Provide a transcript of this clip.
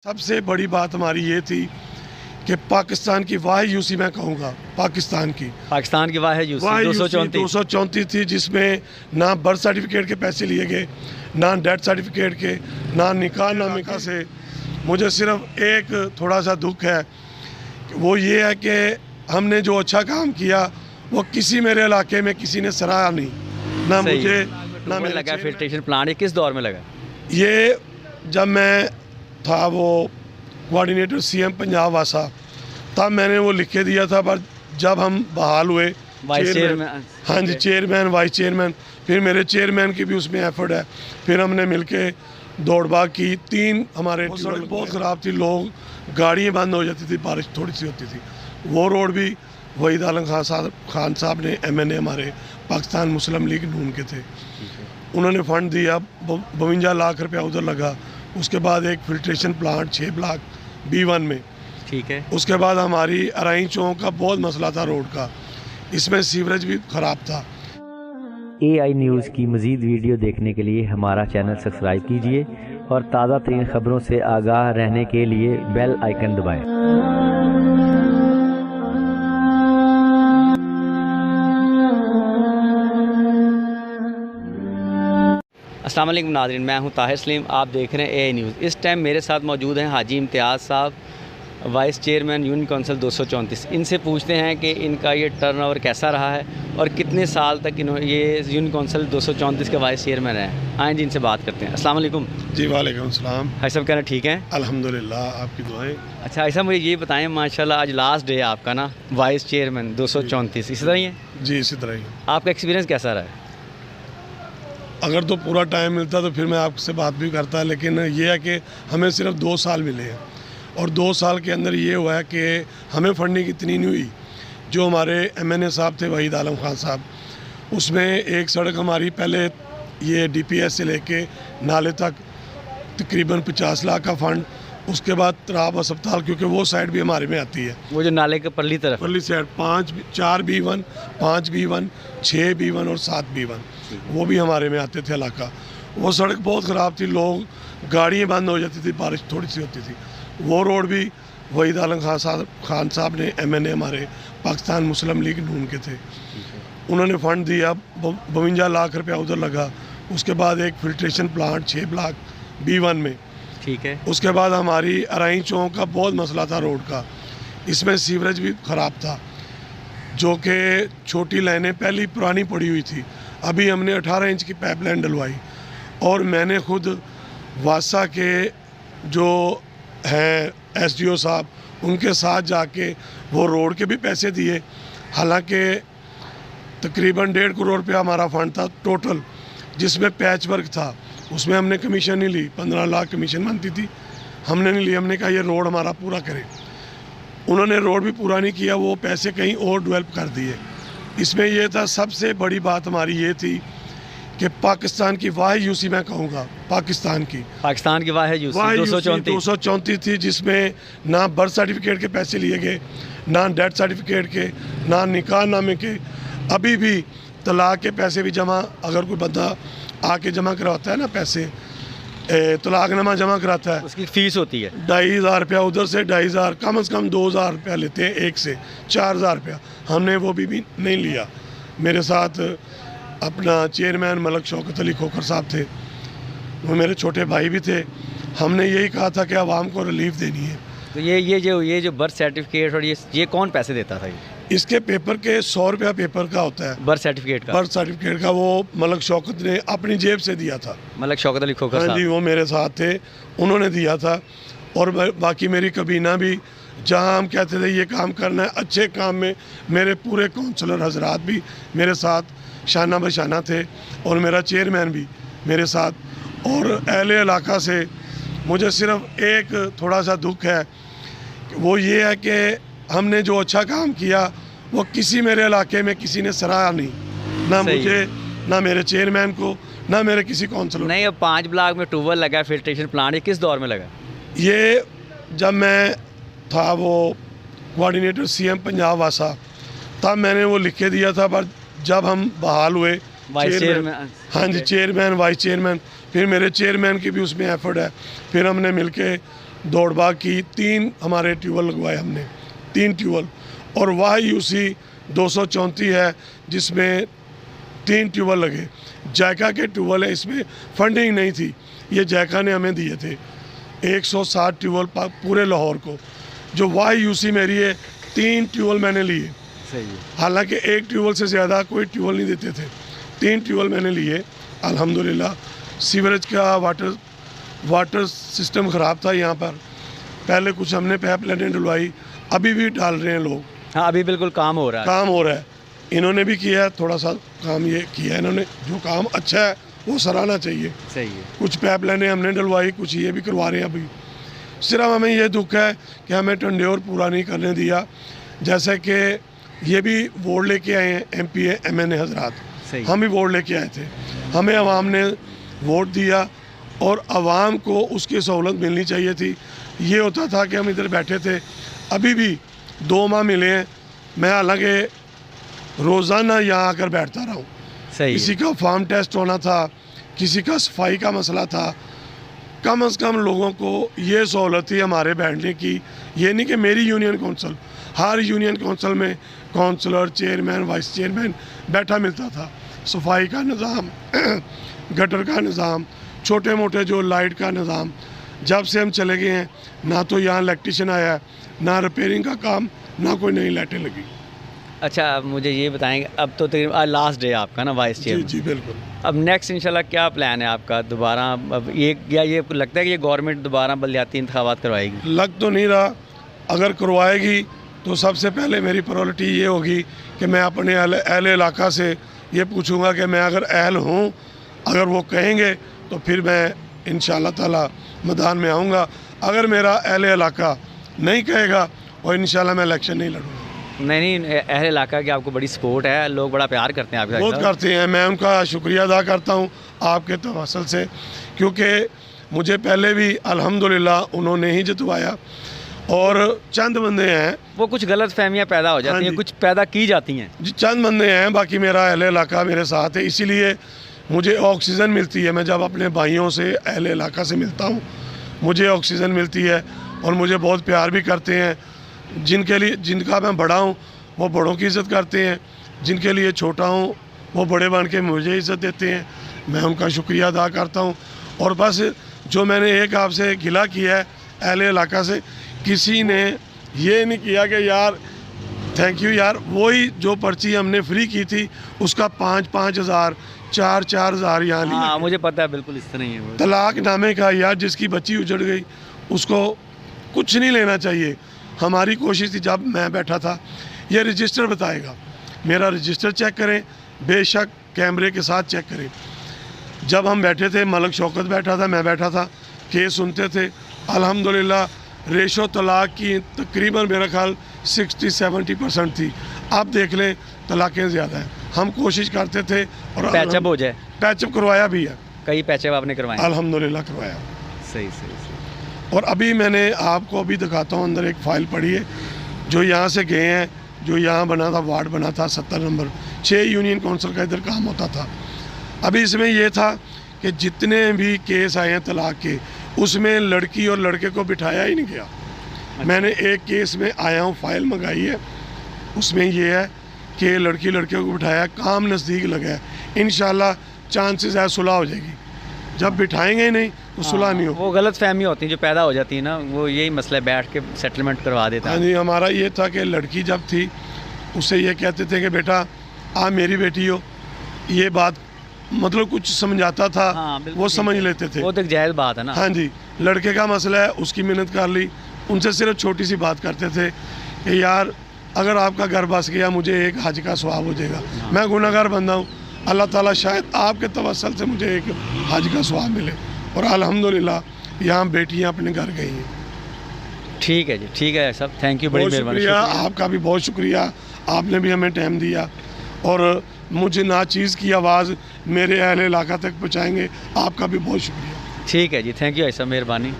सबसे बड़ी बात हमारी ये थी कि पाकिस्तान की वाह यूसी, मैं कहूँगा पाकिस्तान की वाह यूसी 234 थी, जिसमें ना बर्थ सर्टिफिकेट के पैसे लिए गए, ना डेथ सर्टिफिकेट के, ना निकाह से। मुझे सिर्फ एक थोड़ा सा दुख है, वो ये है कि हमने जो अच्छा काम किया वो किसी मेरे इलाके में किसी ने सराहा नहीं, ना मुझे ना मेरे लगा। फिल्ट्रेशन प्लांट ये किस दौर में लगा? ये जब मैं था वो कोऑर्डिनेटर सीएम पंजाब वासा, तब मैंने वो लिख के दिया था। पर जब हम बहाल हुए चेयरमैन, हाँ जी, चेयरमैन वाइस चेयरमैन, फिर मेरे चेयरमैन की भी उसमें एफर्ट है, फिर हमने मिलके दौड़ भाग की। 3 हमारे सड़क बहुत ख़राब थी, लोग गाड़ियाँ बंद हो जाती थी, बारिश थोड़ी सी होती थी। वो रोड भी वहीद आलम खान साहब ने MNA हमारे पाकिस्तान मुस्लिम लीग नून के थे, उन्होंने फ़ंड दिया। 52 लाख रुपया उधर लगा। उसके बाद एक फिल्ट्रेशन प्लांट 6 ब्लॉक B1 में, ठीक है। उसके बाद हमारी अराई चौक का बहुत मसला था रोड का, इसमें सीवरेज भी ख़राब था। AI न्यूज़ की मज़ीद वीडियो देखने के लिए हमारा चैनल सब्सक्राइब कीजिए और ताज़ा तरीन ख़बरों से आगाह रहने के लिए बेल आइकन दबाएँ। अस्सलाम वालेकुम नाज़रीन, मैं हूं ताहिर सलीम, आप देख रहे हैं AI न्यूज़। इस टाइम मेरे साथ मौजूद हैं हाजी इम्तियाज़ साहब, वाइस चेयरमैन यूनियन काउंसिल 234। इनसे पूछते हैं कि इनका ये टर्नओवर कैसा रहा है और कितने साल तक इन्होंने ये यूनियन काउंसिल 234 के वाइस चेयरमैन हैं। आएँ जी, इनसे बात करते हैं। अस्सलाम वालेकुम जी। वालेकुम सलाम। हाई साहब, कहना ठीक है? अल्हम्दुलिल्लाह, आपकी दुआएं। अच्छा ऐसा मुझे ये बताएं, माशाल्लाह आज लास्ट डे है आपका ना वाइस चेयरमैन 234, इसी तरह ही है? जी, इसी तरह ही। आपका एक्सपीरियंस कैसा रहा है? अगर तो पूरा टाइम मिलता तो फिर मैं आपसे बात भी करता, लेकिन ये है कि हमें सिर्फ 2 साल मिले हैं और 2 साल के अंदर ये हुआ है कि हमें फंडिंग इतनी नहीं हुई। जो हमारे MNA साहब थे वहीद आलम खान साहब, उसमें एक सड़क हमारी पहले ये DPS से लेके नाले तक तकरीबन 50 लाख का फ़ंड, उसके बाद तराब अस्पताल, क्योंकि वो साइड भी हमारे में आती है, वो जो नाले के परली तरफ, परली साइड 4 B1, 5 B1, 6 B1 और 7 B1, वो भी हमारे में आते थे इलाका। वो सड़क बहुत ख़राब थी, लोग गाड़ियाँ बंद हो जाती थी, बारिश थोड़ी सी होती थी। वो रोड भी वहीद आलम खान साहब ने MNA हमारे पाकिस्तान मुस्लिम लीग नून के थे, उन्होंने फ़ंड दिया। 52 लाख रुपया उधर लगा। उसके बाद एक फिल्ट्रेशन प्लांट 6 ब्लॉक B1 में, ठीक है। उसके बाद हमारी अराई चौक का बहुत मसला था रोड का, इसमें सीवरेज भी ख़राब था, जो कि छोटी लाइनें पहली पुरानी पड़ी हुई थी। अभी हमने 18 इंच की पाइपलाइन डलवाई और मैंने खुद वासा के जो हैं SDO साहब, उनके साथ जाके वो रोड के भी पैसे दिए। हालांकि तकरीबन 1.5 करोड़ रुपया हमारा फ़ंड था टोटल, जिसमें पैच वर्क था, उसमें हमने कमीशन नहीं ली। 15 लाख कमीशन बनती थी, हमने नहीं ली। हमने कहा ये रोड हमारा पूरा करें। उन्होंने रोड भी पूरा नहीं किया, वो पैसे कहीं और डेवलप कर दिए। इसमें यह था, सबसे बड़ी बात हमारी ये थी कि पाकिस्तान की वाह यूसी, मैं कहूँगा पाकिस्तान की वाह यूसी 234 थी, जिसमें ना बर्थ सर्टिफिकेट के पैसे लिए गए, ना डेथ सर्टिफिकेट के, ना निकाहनामे के। अभी भी तलाक के पैसे भी जमा, अगर कोई बंदा आके जमा करवाता है ना पैसे, तलाकनामा जमा कराता है, उसकी फ़ीस होती है 2,500 रुपया, उधर से 2,500, कम से कम 2,000 रुपया लेते हैं, 1 से 4,000 रुपया। हमने वो भी नहीं लिया। मेरे साथ अपना चेयरमैन मलक शौकत अली खोखर साहब थे, वो मेरे छोटे भाई भी थे। हमने यही कहा था कि आवाम को रिलीफ देनी है। तो ये जो बर्थ सर्टिफिकेट और ये कौन पैसे देता था? इसके पेपर के 100 रुपया पेपर का होता है, बर्थ सर्टिफिकेट का वो मलक शौकत ने अपनी जेब से दिया था। मलक शौकत अली खोखर साहब, हाँ जी, वो मेरे साथ थे, उन्होंने दिया था। और बाकी मेरी कबीना भी, जहाँ हम कहते थे ये काम करना है, अच्छे काम में मेरे पूरे काउंसलर हजरात भी मेरे साथ शाना बशाना थे, और मेरा चेयरमैन भी मेरे साथ। और अहले इलाका से मुझे सिर्फ एक थोड़ा सा दुख है, वो ये है कि हमने जो अच्छा काम किया वो किसी मेरे इलाके में किसी ने सराहा नहीं, ना मुझे, ना मेरे चेयरमैन को, ना मेरे किसी काउंसलर। नहीं, अब 5 ब्लॉक में ट्यूबवेल लगा, फिल्ट्रेशन प्लांट, ये किस दौर में लगा? ये जब मैं था वो कोऑर्डिनेटर CM पंजाब वासा, तब मैंने वो लिख के दिया था। पर जब हम बहाल हुए चेयरमैन, हाँ जी, चेयरमैन वाइस चेयरमैन, फिर मेरे चेयरमैन की भी उसमें एफर्ट है, फिर हमने मिलके दौड़बाग की 3 हमारे ट्यूबवेल लगवाए हमने, 3 ट्यूबवेल। और YUC 234 है जिसमें 3 ट्यूबवेल लगे। जायका के ट्यूबवेल है, इसमें फंडिंग नहीं थी, ये जायका ने हमें दिए थे 160 ट्यूबवेल पूरे लाहौर को। जो YUC मेरी है 3 ट्यूबवेल मैंने लिए, सही है। हालांकि 1 ट्यूबवेल से ज़्यादा कोई ट्यूबवेल नहीं देते थे, 3 ट्यूबवेल मैंने लिए अल्हम्दुलिल्लाह। सीवरेज का वाटर सिस्टम ख़राब था यहाँ पर, पहले कुछ हमने पाइप लाइनें डलवाई, अभी भी डाल रहे हैं लोग। हाँ, अभी बिल्कुल काम हो रहा है। काम हो रहा है, इन्होंने भी किया है, थोड़ा सा काम ये किया है इन्होंने, जो काम अच्छा है वो सराहना चाहिए। सही है। कुछ पाइप लाइनें हमने डलवाई, कुछ ये भी करवा रहे हैं अभी। सिर्फ हमें ये दुख है कि हमें टेंड्योर पूरा नहीं करने दिया। जैसे कि ये भी वोट लेके आए हैं MP MNA हजरात, सही। हम भी वोट लेके आए थे, हमें अवाम ने वोट दिया और अवाम को उसकी सहूलत मिलनी चाहिए थी। ये होता था कि हम इधर बैठे थे, अभी भी 2 माह मिले हैं, मैं हालांकि रोज़ाना यहाँ आकर बैठता रहा हूँ। सही किसी का फार्म टेस्ट होना था, किसी का सफाई का मसला था, कम से कम लोगों को ये सहूलत थी हमारे बैठने की। ये नहीं कि मेरी यूनियन कौंसल, हर यूनियन कौंसल में कौंसलर, चेयरमैन, वाइस चेयरमैन बैठा मिलता था। सफाई का निज़ाम, गटर का निज़ाम, छोटे मोटे जो लाइट का निज़ाम। जब से हम चले गए हैं ना तो यहाँ इलेक्ट्रिशियन आया है, ना रिपेयरिंग का काम, ना कोई नई लाइटें लगी। अच्छा, अब मुझे ये बताएंगे, अब तो तकरीबन लास्ट डे आपका ना वाइस जी चेयरमैन। जी बिल्कुल। अब नेक्स्ट इंशाल्लाह क्या प्लान है आपका दोबारा? अब ये या ये लगता है कि ये गवर्नमेंट दोबारा बलदियाती इंतखाबात करवाएगी? लग तो नहीं रहा, अगर करवाएगी तो सबसे पहले मेरी प्रायोरिटी ये होगी कि मैं अपने अहल इलाका से ये पूछूंगा कि मैं अगर अहल हूँ, अगर वो कहेंगे तो फिर मैं इंशाअल्लाह ताला मैदान में आऊँगा। अगर मेरा अहल इलाका नहीं कहेगा और इंशाअल्लाह मैं इलेक्शन नहीं लड़ूँगा। नहीं, अहल इलाका की आपको बड़ी सपोर्ट है, लोग बड़ा प्यार करते हैं आपके बहुत साथ। करते हैं, मैं उनका शुक्रिया अदा करता हूँ आपके तवसल से, क्योंकि मुझे पहले भी अल्हम्दुलिल्लाह उन्होंने ही जितवाया। और चंद बंदे हैं, वो कुछ गलत फहमियाँ पैदा हो जाती हाँ हैं, जी। कुछ पैदा की जाती हैं। जी चंद बंदे हैं, बाकी मेरा अहल इलाका मेरे साथ है, इसीलिए मुझे ऑक्सीजन मिलती है। मैं जब अपने भाइयों से, अहल इलाका से मिलता हूँ, मुझे ऑक्सीजन मिलती है और मुझे बहुत प्यार भी करते हैं। जिनका मैं बड़ा हूँ वो बड़ों की इज़्ज़त करते हैं, जिनके लिए छोटा हूँ वो बड़े बन के मुझे इज़्ज़त देते हैं। मैं उनका शुक्रिया अदा करता हूँ। और बस जो मैंने एक आपसे गिला किया है अहल इलाका से, किसी ने ये नहीं किया कि यार थैंक यू यार, वही जो पर्ची हमने फ्री की थी उसका 5-5 हज़ार, 4-4 हज़ार यहाँ हाँ, लिया। मुझे पता है, बिल्कुल इस तरह ही है वो। तलाक नामे का यार, जिसकी बच्ची उजड़ गई उसको कुछ नहीं लेना चाहिए। हमारी कोशिश थी, जब मैं बैठा था, ये रजिस्टर बताएगा, मेरा रजिस्टर चेक करें, बेशक कैमरे के साथ चेक करें। जब हम बैठे थे, मलक शौकत बैठा था, मैं बैठा था, केस सुनते थे, अल्हम्दुलिल्लाह रेशो तलाक की तकरीबन मेरा ख्याल 60-70% थी। अब देख लें तलाक़ें ज़्यादा हैं। हम कोशिश करते थे और पैचअप हो जाए, पैचअप करवाया भी है, कई पैचअप आपने करवाए? अल्हम्दुलिल्लाह करवाया। सही सही सही। और अभी मैंने आपको अभी दिखाता हूँ, अंदर एक फ़ाइल पड़ी है जो यहाँ से गए हैं, जो यहाँ बना था, वार्ड बना था 70 नंबर, 6 यूनियन काउंसिल का इधर काम होता था। अभी इसमें यह था कि जितने भी केस आए हैं तलाक के, उसमें लड़की और लड़के को बिठाया ही नहीं गया। मैंने एक केस में आया हूँ, फाइल मंगाई है, उसमें ये है कि लड़की लड़के को बिठाया, काम नज़दीक लगा है, इंशाल्लाह चांसेस है सुलह हो जाएगी। जब बिठाएंगे ही नहीं तो सुलह नहीं हो। वो गलत फहमी होती है जो पैदा हो जाती है ना, वो यही मसला है, बैठ के सेटलमेंट करवा देता हाँ है। जी, हमारा ये था कि लड़की जब थी उससे ये कहते थे कि बेटा आप मेरी बेटी हो, ये बात मतलब कुछ समझाता था, हाँ, बिल्कुल वो ठीक समझ है। लेते थे। वो तो एक जायज़ बात है ना। हाँ जी, लड़के का मसला है, उसकी मिन्नत कर ली, उनसे सिर्फ छोटी सी बात करते थे कि यार अगर आपका घर बस गया मुझे एक हज का सवाब हो जाएगा। मैं गुनहगार बंदा हूँ, अल्लाह ताला शायद आपके तवस्सल से मुझे एक हज का सवाब मिले। और अल्हम्दुलिल्लाह यहाँ बेटियाँ अपने घर गई हैं। ठीक है जी, ठीक है सब, थैंक यू, बड़ी बहुत मेहरबानी। शुक्रिया, आपका भी बहुत शुक्रिया, आपने भी हमें टाइम दिया और मुझे नाचीज़ की आवाज़ मेरे अहल इलाका तक पहुँचाएँगे, आपका भी बहुत शुक्रिया। ठीक है जी, थैंक यू, ऐसा मेहरबानी।